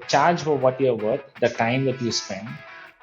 charge for what you're worth, the time that you spend,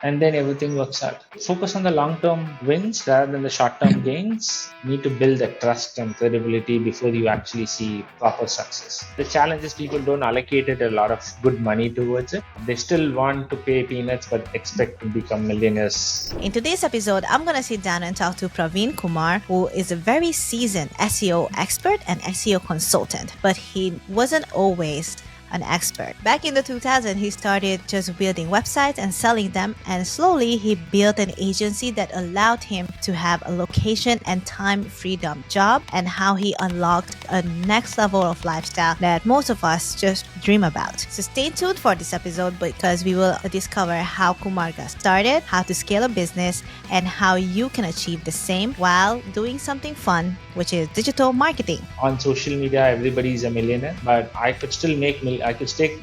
and then everything works out. Focus on the long-term wins rather than the short-term gains. You need to build the trust and credibility before you actually see proper success. The challenge is people don't allocate it a lot of good money towards it. They still want to pay peanuts but expect to become millionaires. In today's episode, I'm going to sit down and talk to Praveen Kumar, who is a very seasoned SEO expert and SEO consultant, but he wasn't always an expert. Back in the 2000s, he started just building websites and selling them, and slowly he built an agency that allowed him to have a location and time freedom job, and how he unlocked a next level of lifestyle that most of us just dream about. So stay tuned for this episode because we will discover how Kumar got started, how to scale a business, and how you can achieve the same while doing something fun, which is digital marketing. On social media, everybody is a millionaire, but I could still make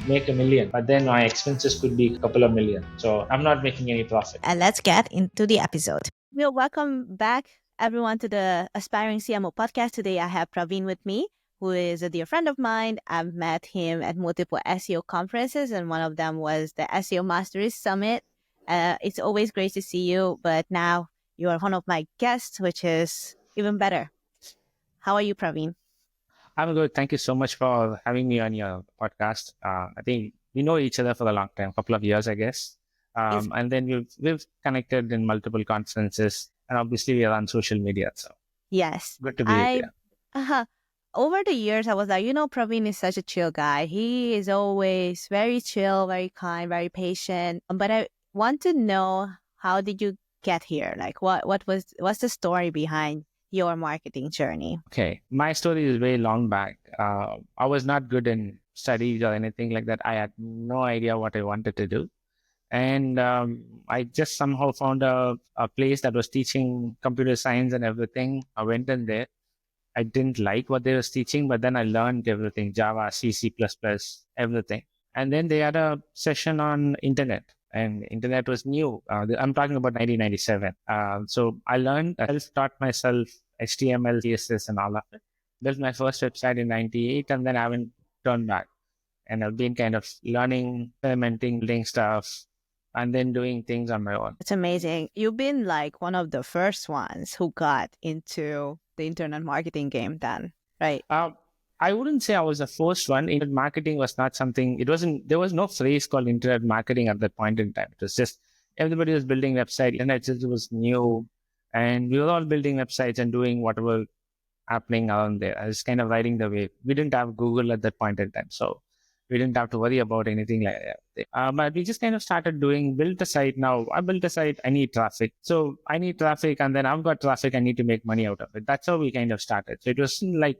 make a million, but then my expenses could be a couple of million. So I'm not making any profit. And let's get into the episode. We'll welcome back everyone to the Aspiring CMO podcast. Today I have Praveen with me, who is a dear friend of mine. I've met him at multiple SEO conferences, and one of them was the SEO Masteries Summit. It's always great to see you, but now you are one of my guests, which is even better. How are you, Praveen? I'm good. Thank you so much for having me on your podcast. I think we know each other for a long time, a couple of years, I guess. Yes. And then we've connected in multiple conferences, and obviously we are on social media. So Yes. good to be here. Over the years, I was like, Praveen is such a chill guy. He is always very chill, very kind, very patient. But I want to know, how did you get here? Like, what's the story behind your marketing journey? Okay, my story is very long back. I was not good in studies or anything like that. I had no idea what I wanted to do. And I just somehow found a place that was teaching computer science and everything. I went in there. I didn't like what they was teaching, but then I learned everything, Java, C++, everything. And then they had a session on internet. And internet was new. I'm talking about 1997. So I learned, self-taught myself HTML, CSS, and all of it. Built my first website in 98, and then I haven't turned back. And I've been kind of learning, experimenting, building stuff, and then doing things on my own. It's amazing. You've been like one of the first ones who got into the internet marketing game then, right? I wouldn't say I was the first one. Internet marketing was not something, there was no phrase called internet marketing at that point in time. It was just, everybody was building websites. Internet just was new. And we were all building websites and doing whatever happening around there. I was kind of riding the wave. We didn't have Google at that point in time. So we didn't have to worry about anything like that. But we just kind of started built a site. Now I built a site, I need traffic. So I need traffic, and then I've got traffic, I need to make money out of it. That's how we kind of started. So it wasn't like,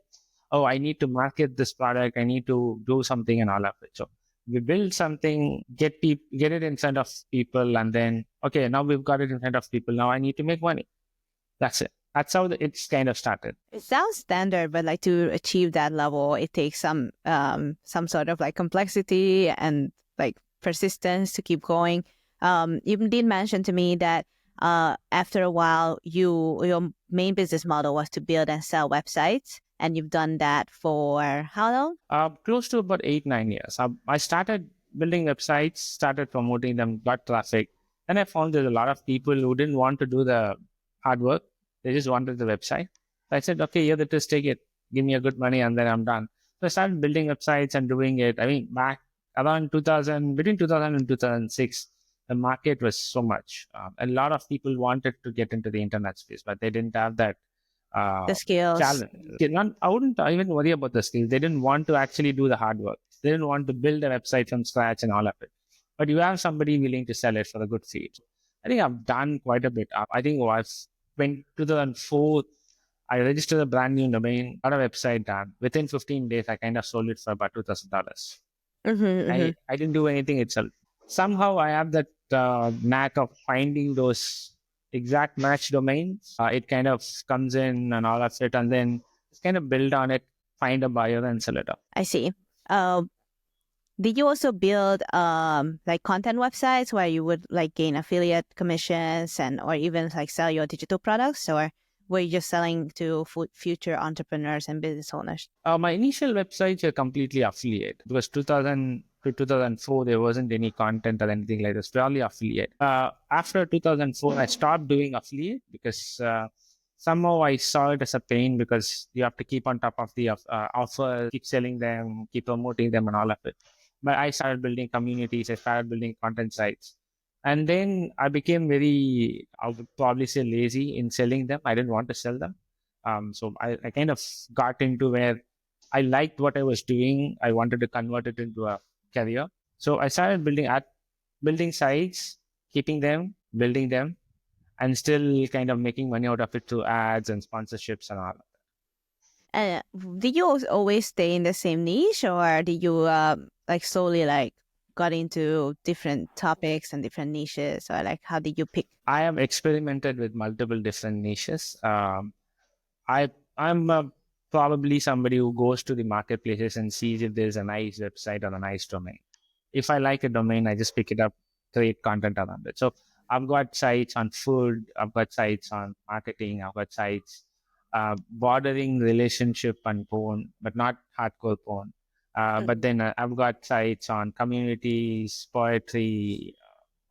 oh, I need to market this product, I need to do something and all of it. So we build something, get it in front of people, and then, okay, now we've got it in front of people. Now I need to make money. That's it. That's how it's kind of started. It sounds standard, but like to achieve that level, it takes some sort of like complexity and like persistence to keep going. You did mention to me that after a while, your main business model was to build and sell websites, and you've done that for how long? Close to about 8-9 years. I started building websites, started promoting them, got traffic. Then I found there's a lot of people who didn't want to do the hard work. They just wanted the website. So I said, okay, here it is, take it. Give me a good money, and then I'm done. So I started building websites and doing it. I mean, back around between 2000 and 2006, the market was so much. A lot of people wanted to get into the internet space, but they didn't have that the skills. Challenge. I wouldn't even worry about the skills. They didn't want to actually do the hard work. They didn't want to build a website from scratch and all of it. But you have somebody willing to sell it for a good fee. I think I've done quite a bit. I think when 2004, I registered a brand new domain, got a website done. Within 15 days, I kind of sold it for about $2,000. I didn't do anything itself. Somehow I have that knack of finding those exact match domains. It kind of comes in and all of it, and then just kind of build on it, find a buyer and sell it up. I see. Did you also build like content websites where you would like gain affiliate commissions or even like sell your digital products, or were you just selling to future entrepreneurs and business owners? My initial websites were completely affiliate because to 2004, there wasn't any content or anything like this, purely affiliate. After 2004, I stopped doing affiliate because somehow I saw it as a pain because you have to keep on top of the offer, keep selling them, keep promoting them and all of it. But I started building communities, I started building content sites. And then I became very, I would probably say lazy in selling them. I didn't want to sell them. So I kind of got into where I liked what I was doing. I wanted to convert it into a career. So I started building sites, keeping them, building them, and still kind of making money out of it through ads and sponsorships and all. Did you always stay in the same niche, or did you like slowly like got into different topics and different niches, or like how did you pick? I have experimented with multiple different niches. I'm probably somebody who goes to the marketplaces and sees if there's a nice website or a nice domain. If I like a domain, I just pick it up, create content around it. So I've got sites on food, I've got sites on marketing, I've got sites bordering relationship and porn, but not hardcore porn. But then I've got sites on communities, poetry,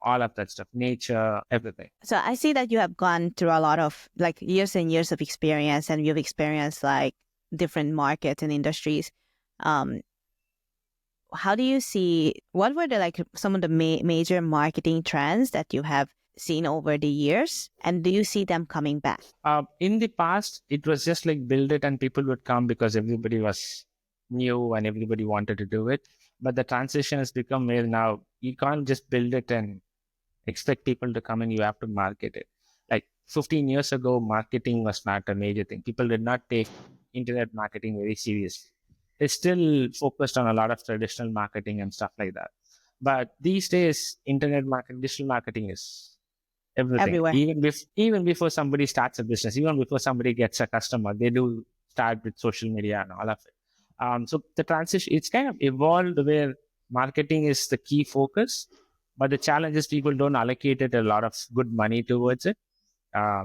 all of that stuff, nature, everything. So I see that you have gone through a lot of like years and years of experience, and you've experienced like different markets and industries. How do you see, what were the like some of the major marketing trends that you have seen over the years, and do you see them coming back? In the past, it was just like build it and people would come because everybody was new and everybody wanted to do it. But the transition has become where now you can't just build it and expect people to come and you have to market it. Like 15 years ago, marketing was not a major thing. People did not take internet marketing very seriously. They still focused on a lot of traditional marketing and stuff like that. But these days, internet marketing, digital marketing is everything. Everywhere. Even before somebody starts a business, even before somebody gets a customer, they do start with social media and all of it. So the transition, it's kind of evolved where marketing is the key focus, but the challenge is people don't allocate it a lot of good money towards it.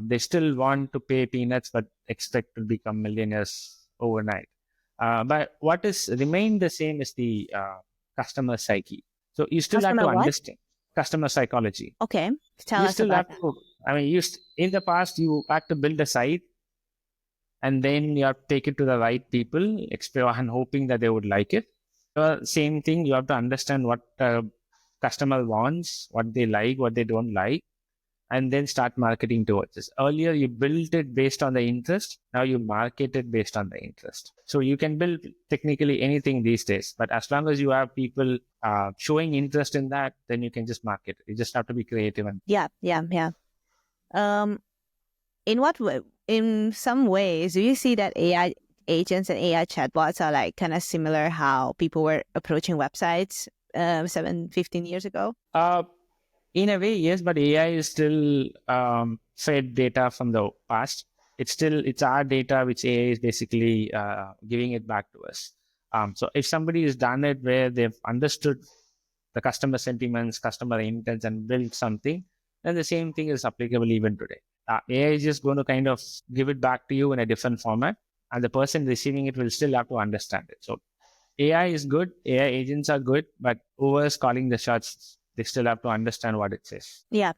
They still want to pay peanuts, but expect to become millionaires overnight. But what is remained the same is the customer psyche. So you still have to understand customer psychology. Okay, tell us about that. I mean, in the past, you had to build a site and then you have to take it to the right people and hoping that they would like it. Same thing, you have to understand what customer wants, what they like, what they don't like, and then start marketing towards this. Earlier, you built it based on the interest. Now you market it based on the interest. So you can build technically anything these days, but as long as you have people showing interest in that, then you can just market it. You just have to be creative. Yeah. In what way? In some ways, do you see that AI agents and AI chatbots are like kind of similar how people were approaching websites 15 years ago? In a way, yes, but AI is still fed data from the past. It's our data which AI is basically giving it back to us. So if somebody has done it where they've understood the customer sentiments, customer intents, and built something, then the same thing is applicable even today. AI is just going to kind of give it back to you in a different format, and the person receiving it will still have to understand it. So AI is good, AI agents are good, but whoever's calling the shots, they still have to understand what it says. Yeah,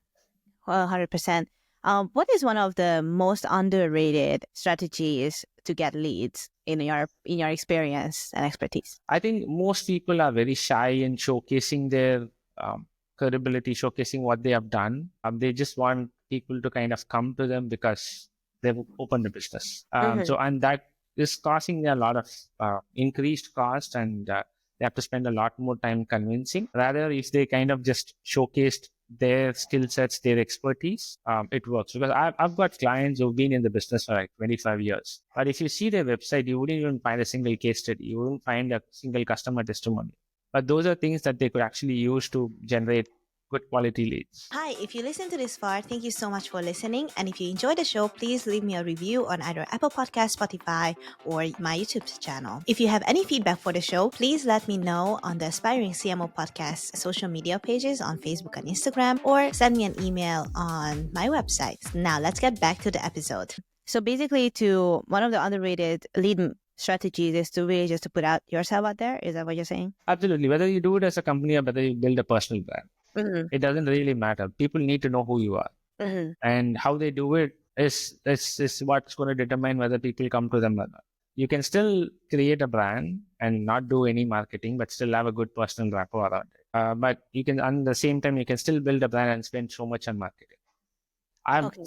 100%. What is one of the most underrated strategies to get leads in your experience and expertise? I think most people are very shy in showcasing their credibility, showcasing what they have done. They just want people to kind of come to them because they've opened a business. And that is causing a lot of increased cost, and they have to spend a lot more time convincing. Rather, if they kind of just showcased their skill sets, their expertise, it works. Because I've got clients who've been in the business for like 25 years. But if you see their website, you wouldn't even find a single case study. You wouldn't find a single customer testimony. But those are things that they could actually use to generate good quality leads. Hi, if you listen to this far, thank you so much for listening. And if you enjoyed the show, please leave me a review on either Apple Podcast, Spotify, or my YouTube channel. If you have any feedback for the show, please let me know on the Aspiring CMO Podcast social media pages on Facebook and Instagram, or send me an email on my website. Now, let's get back to the episode. So basically, to one of the underrated lead strategies is to really just to put out yourself out there. Is that what you're saying? Absolutely. Whether you do it as a company or whether you build a personal brand, Mm-hmm. it doesn't really matter. People need to know who you are, Mm-hmm. and how they do it is what's going to determine whether people come to them or not. You can still create a brand and not do any marketing, but still have a good personal rapport around it. But you can, at the same time, you can still build a brand and spend so much on marketing. Okay.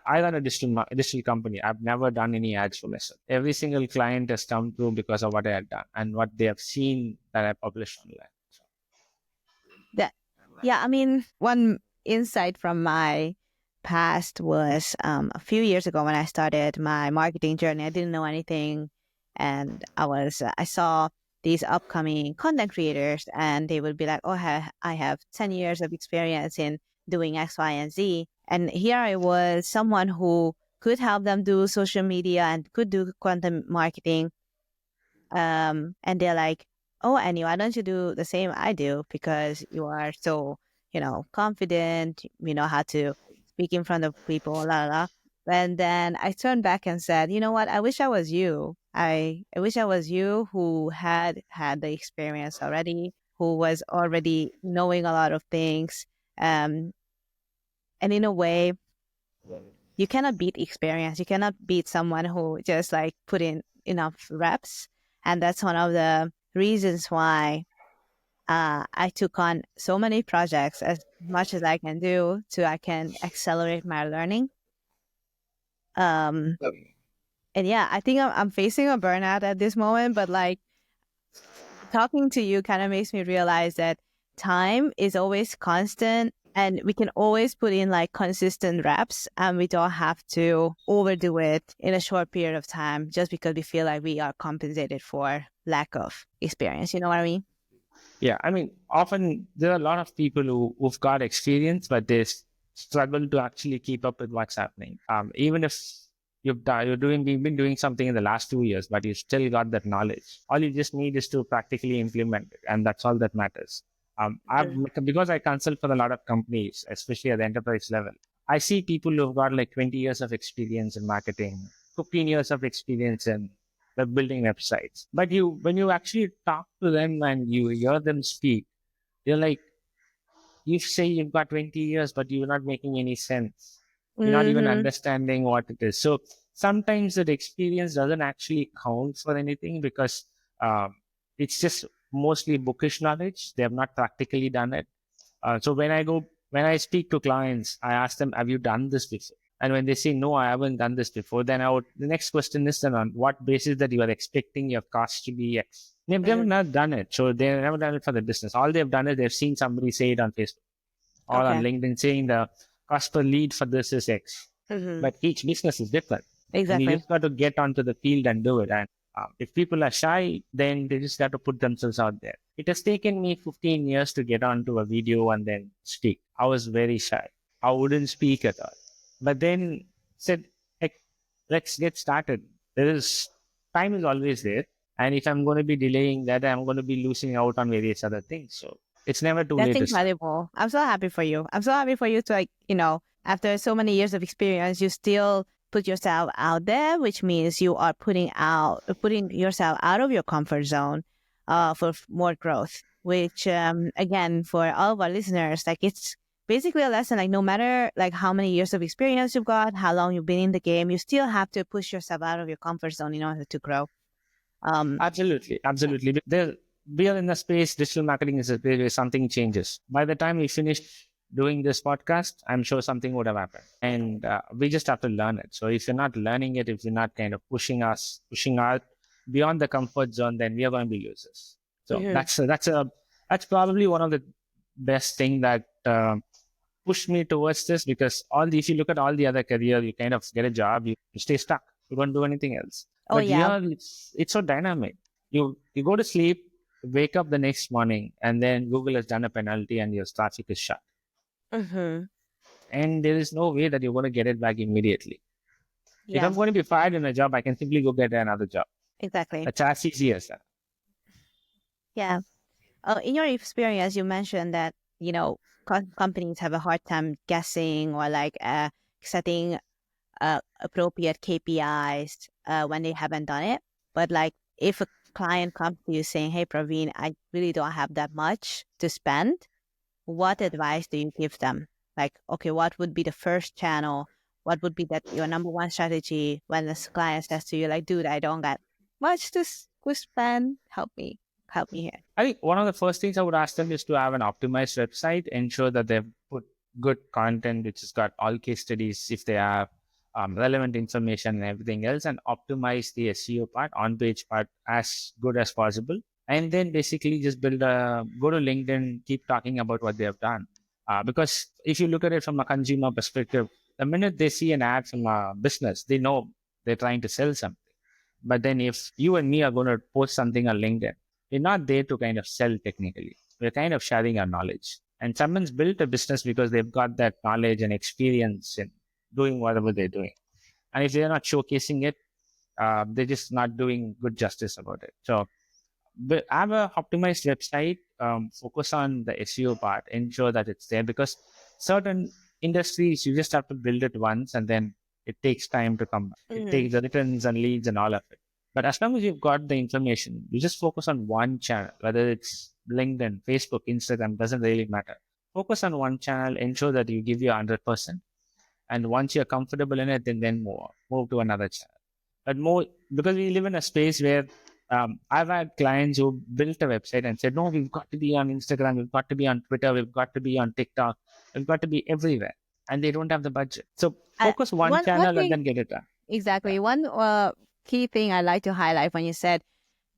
I run a digital company. I've never done any ads for myself. Every single client has come through because of what I had done and what they have seen that I published online. So, That, yeah, I mean, one insight from my past was a few years ago when I started my marketing journey. I didn't know anything, and I saw these upcoming content creators, and they would be like, "Oh, I have 10 years of experience in doing X, Y, and Z," and here I was, someone who could help them do social media and could do content marketing, and they're like, "Oh, Annie, why don't you do the same I do? Because you are so, confident, you know how to speak in front of people, la la la." And then I turned back and said, "You know what? I wish I was you. I wish I was you who had the experience already, who was already knowing a lot of things." Um, and in a way, you cannot beat experience. You cannot beat someone who just like put in enough reps. And that's one of the reasons why I took on so many projects as much as I can do so I can accelerate my learning. Um, and yeah, I think I'm facing a burnout at this moment, but like talking to you kind of makes me realize that time is always constant and we can always put in like consistent reps and we don't have to overdo it in a short period of time just because we feel like we are compensated for lack of experience. You know what I mean? yeah, I mean, often there are a lot of people who've got experience, but they struggle to actually keep up with what's happening. Even if you've been doing something in the last 2 years, but you still got that knowledge. All you just need is to practically implement it, and that's all that matters. Because I consult for a lot of companies, especially at the enterprise level. I see people who've got like 20 years of experience in marketing, 15 years of experience in building websites. But when you actually talk to them and you hear them speak, they're like, you say you've got 20 years, but you're not making any sense. You're not even Mm-hmm. understanding what it is. So sometimes that experience doesn't actually count for anything because it's just mostly bookish knowledge. They have not practically done it. So when I speak to clients, I ask them, have you done this before? And when they say, no, I haven't done this before, then the next question is then on what basis that you are expecting your cost to be X? They've not done it. So they've never done it for the business. All they've done is they've seen somebody say it on Facebook or on Okay. LinkedIn saying the cost per lead for this is X. Mm-hmm. But each business is different. And you Exactly. just got to get onto the field and do it. And if people are shy, then they just got to put themselves out there. It has taken me 15 years to get onto a video and then speak. I was very shy. I wouldn't speak at all. But then said, heck, let's get started. Time is always there. And if I'm going to be delaying that, I'm going to be losing out on various other things. So it's never too That's late to start. incredible. I'm so happy for you. I'm so happy for you to like, after so many years of experience, you still put yourself out there, which means you are putting yourself out of your comfort zone, for more growth. Which, again, for all of our listeners, like it's basically a lesson. Like no matter like how many years of experience you've got, how long you've been in the game, you still have to push yourself out of your comfort zone in order to grow. Absolutely, absolutely. We are in a space, digital marketing is a space where something changes. By the time we finish doing this podcast, I'm sure something would have happened. And we just have to learn it. So if you're not learning it, if you're not kind of pushing out beyond the comfort zone, then we are going to be losers. So Mhm. that's probably one of the best thing that pushed me towards this because if you look at all the other career, you kind of get a job, you stay stuck. You don't do anything else. Oh But yeah. here it's so dynamic. You go to sleep, wake up the next morning, and then Google has done a penalty and your traffic is shut. Hmm. And there is no way that you're going to get it back immediately. If Yeah. I'm going to be fired in a job, I can simply go get another job. Exactly. That's as easy as that. Yeah. In your experience, you mentioned that companies have a hard time guessing or like setting appropriate KPIs when they haven't done it. But like if a client comes to you saying, "Hey, Praveen, I really don't have that much to spend," what advice do you give them? Like, okay, what would be the first channel? What would be that your number one strategy when this client says to you, like, "Dude, I don't got much to spend. Help me here." I think one of the first things I would ask them is to have an optimized website, ensure that they've put good content, which has got all case studies if they have relevant information and everything else, and optimize the SEO part, on page part as good as possible. And then basically just go to LinkedIn, keep talking about what they have done. Because if you look at it from a consumer perspective, the minute they see an ad from a business, they know they're trying to sell something. But then if you and me are going to post something on LinkedIn, we're not there to kind of sell technically. We're kind of sharing our knowledge. And someone's built a business because they've got that knowledge and experience in doing whatever they're doing. And if they're not showcasing it, they're just not doing good justice about it. So but have a optimized website, focus on the SEO part, ensure that it's there, because certain industries you just have to build it once and then it takes time to come back. It Mm-hmm. takes the returns and leads and all of it. But as long as you've got the information, you just focus on one channel, whether it's LinkedIn, Facebook, Instagram, doesn't really matter. Focus on one channel, ensure that you give your 100%. And once you're comfortable in it, then move to another channel. But more because we live in a space where I've had clients who built a website and said, no, we've got to be on Instagram, we've got to be on Twitter, we've got to be on TikTok, we've got to be everywhere. And they don't have the budget. So focus one One channel and thing then get it done. exactly. One key thing I like to highlight when you said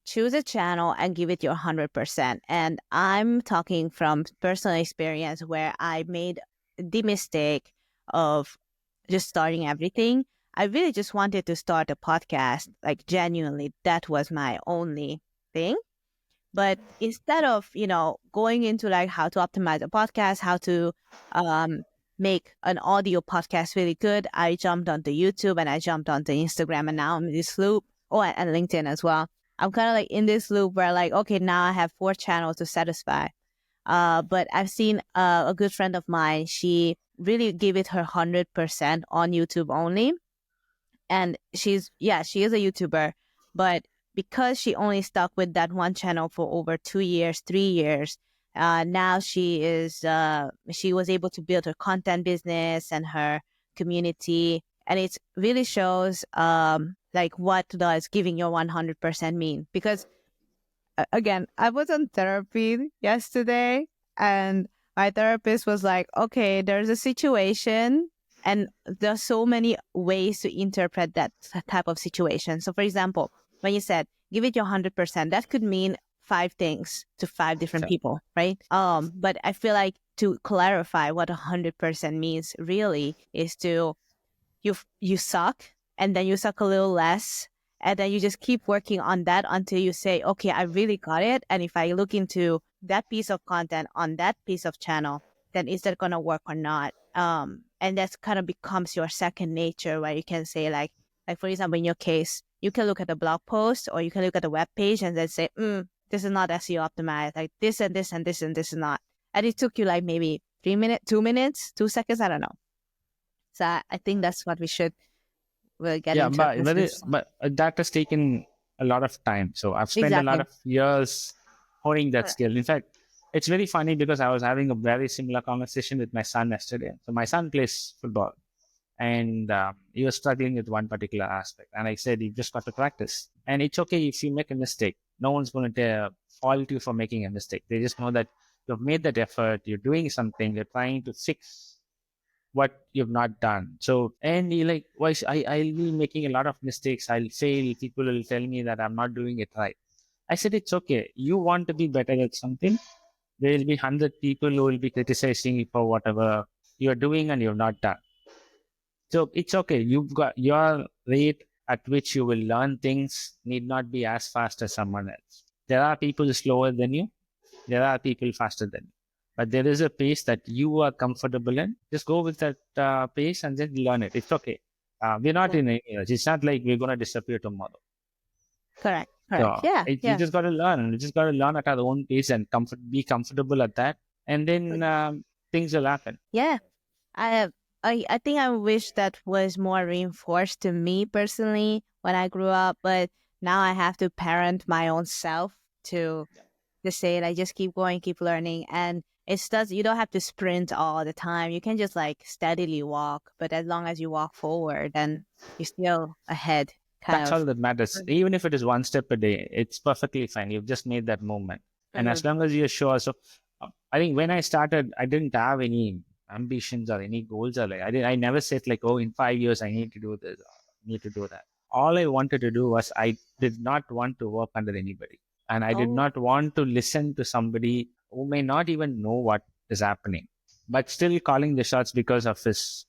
choose a channel and give it your 100%. And I'm talking from personal experience where I made the mistake of just starting everything. I really just wanted to start a podcast, like genuinely, that was my only thing. But instead of, going into like how to optimize a podcast, how to um, make an audio podcast really good, I jumped onto YouTube and I jumped onto Instagram, and now I'm in this loop. Oh, and LinkedIn as well. I'm kind of like in this loop where like, okay, now I have 4 channels to satisfy. But I've seen a good friend of mine, she really gave it her 100% on YouTube only. And she is a YouTuber, but because she only stuck with that one channel for over 2 years, 3 years, now she was able to build her content business and her community. And it really shows like what does giving your 100% mean. Because again, I was on therapy yesterday, and my therapist was like, okay, there's a situation, and there's so many ways to interpret that type of situation. So, for example, when you said give it your 100%, that could mean 5 things to 5 different So, people, right? But I feel like to clarify what 100% means really is to you suck, and then you suck a little less, and then you just keep working on that until you say, okay, I really got it. And if I look into that piece of content on that piece of channel, then is that going to work or not? And that's kind of becomes your second nature, where you can say like for example, in your case, you can look at a blog post or you can look at a web page and then say, this is not SEO optimized, like this and this and this and this is not. And it took you like maybe 3 minutes, 2 minutes, 2 seconds, I don't know. So I think that's what we'll get yeah, into a but, business. but that has taken a lot of time. So I've spent a lot Exactly. of years honing that Correct. skill. In fact, it's very funny because I was having a very similar conversation with my son yesterday. So my son plays football, and he was struggling with one particular aspect. And I said, you just got to practice. And it's okay if you make a mistake. No one's going to fault you for making a mistake. They just know that you've made that effort, you're doing something, you're trying to fix what you've not done. So, and he like, I'll be making a lot of mistakes. I'll fail. People will tell me that I'm not doing it right. I said, it's okay. You want to be better at something. There will be 100 people who will be criticizing you for whatever you're doing and you've not done. So it's okay. You've got your rate at which you will learn things need not be as fast as someone else. There are people slower than you. There are people faster than you. But there is a pace that you are comfortable in. Just go with that pace and then learn it. It's okay. We're not Yeah. in any rush. It's not like we're going to disappear tomorrow. Correct. Correct. So Yeah. we Yeah. just got to learn. We just got to learn at our own pace and be comfortable at that. And then things will happen. Yeah. I have. I think I wish that was more reinforced to me personally when I grew up. But now I have to parent my own self to just say like just keep going, keep learning. And it's does you don't have to sprint all the time. You can just like steadily walk, but as long as you walk forward, then you're still ahead, kind That's all of. that matters. Even if it is one step a day, it's perfectly fine. You've just made that movement. And as Mm-hmm. long as you're sure. So I think when I started, I didn't have any ambitions or any goals or I never said like, oh, in 5 years, I need to do this, need to do that. All I wanted to do was I did not want to work under anybody. And I did Oh, not want to listen to somebody who may not even know what is happening, but still calling the shots because of his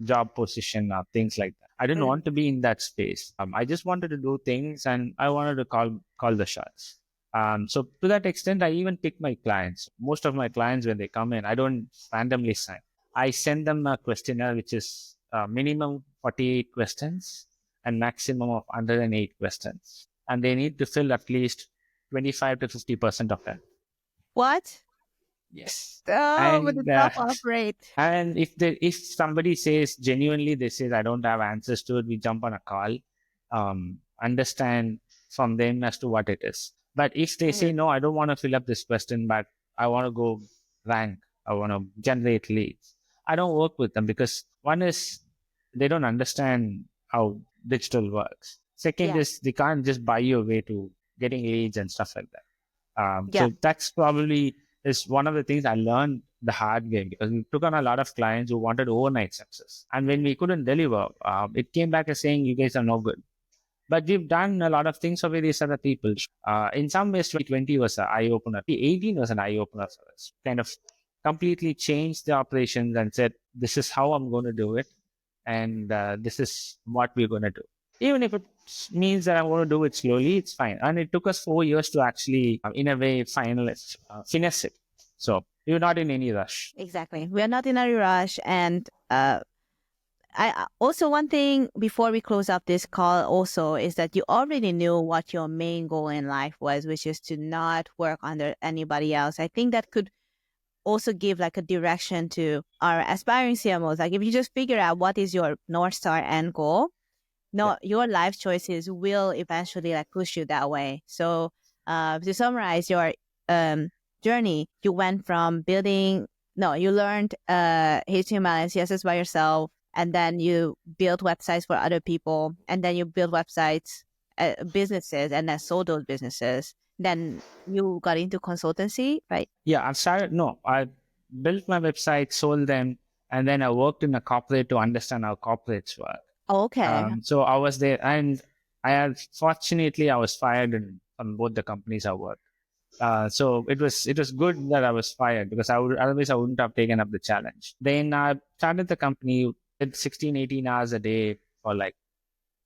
job position or things like that. I didn't want mhm. to be in that space. I just wanted to do things and I wanted to call the shots. So to that extent, I even pick my clients. Most of my clients, when they come in, I don't randomly sign. I send them a questionnaire, which is minimum 48 questions and maximum of 108 questions. And they need to fill at least 25 to 50% of them. What? Yes. Oh, but the And top operate. and if somebody says genuinely, they says I don't have answers to it, we jump on a call, understand from them as to what it is. But if they say Mhm. no, I don't want to fill up this question, but I want to go rank, I want to generate leads. I don't work with them because one is they don't understand how digital works. Second Yeah, is they can't just buy your way to getting leads and stuff like that. yeah, So that's probably is one of the things I learned the hard way because we took on a lot of clients who wanted overnight success. And when we couldn't deliver, it came back as saying, you guys are no good. But we've done a lot of things for various other people. In some ways, 2020 was an eye opener. 2018 was an eye opener for us. Kind of completely changed the operations and said, this is how I'm going to do it. And this is what we're going to do. Even if it means that I want to do it slowly, it's fine. And it took us 4 years to actually, in a way, finesse it. So you're not in any rush. exactly. We are not in a rush. And also one thing before we close up this call also is that you already knew what your main goal in life was, which is to not work under anybody else. I think that could also give like a direction to our aspiring CMOs. Like if you just figure out what is your North Star end goal, Yeah. no, your life choices will eventually like push you that way. So to summarize your journey, you went from building, no, you learned HTML and CSS by yourself, and then you built websites for other people, and then you built websites, businesses, and then sold those businesses. Then you got into consultancy, right? Yeah, I built my website, sold them, and then I worked in a corporate to understand how corporates work. Okay. So I was there, and fortunately I was fired from both the companies I worked. So it was good that I was fired because otherwise I wouldn't have taken up the challenge. Then I started the company, did 16, 18 hours a day for like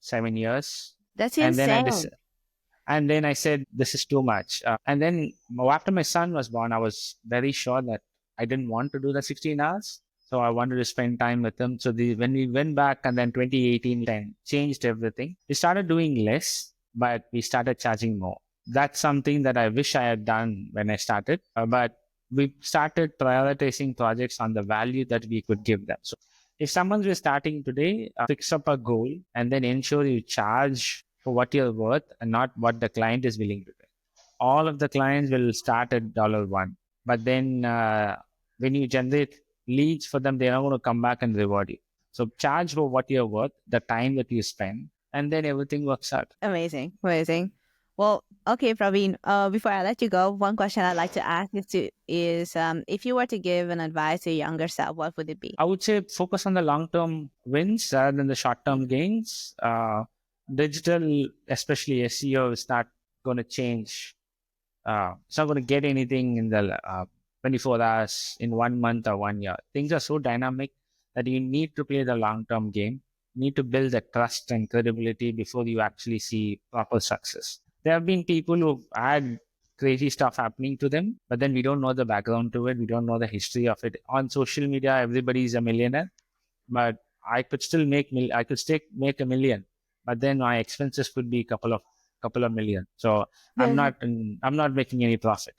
7 years, That's and then insane. I said this is too much. And then after my son was born, I was very sure that I didn't want to do the 16 hours. So I wanted to spend time with him. So when we went back and then 2018 then changed everything, we started doing less, but we started charging more. That's something that I wish I had done when I started. But we started prioritizing projects on the value that we could give them. So if someone's just starting today, fix up a goal and then ensure you charge for what you're worth and not what the client is willing to pay. All of the clients will start at $1, but then when you generate leads for them, they're not going to come back and reward you. So charge for what you're worth, the time that you spend, and then everything works out. Amazing, amazing. Well, okay, Praveen. Before I let you go, one question I'd like to ask is if you were to give an advice to your younger self, what would it be? I would say focus on the long-term wins rather than the short-term gains. Digital, especially SEO, is not going to change. It's not going to get anything in the 24 hours in 1 month or 1 year. Things are so dynamic that you need to play the long-term game. You need to build the trust and credibility before you actually see proper success. There have been people who've had crazy stuff happening to them, but then we don't know the background to it. We don't know the history of it. On social media, everybody is a millionaire, but I could still make a million, but then my expenses could be couple of million. So I'm not making any profit.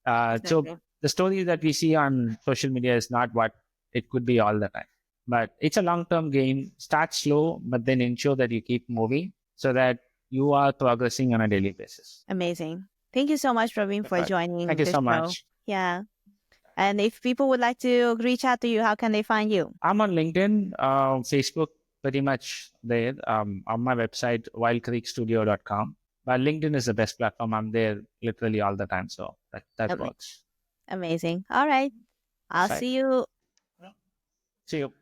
So Exactly. the story that we see on social media is not what it could be all the time. But it's a long-term game. Start slow, but then ensure that you keep moving so that you are progressing on a daily basis. Amazing. Thank you so much, Praveen, for Perfect. joining Thank you this so show. much. Yeah. And if people would like to reach out to you, how can they find you? I'm on LinkedIn, Facebook, pretty much there. On my website, wildcreekstudio.com. But LinkedIn is the best platform. I'm there literally all the time. So that Ama- works. Amazing. All right. I'll Perfect. see you See you.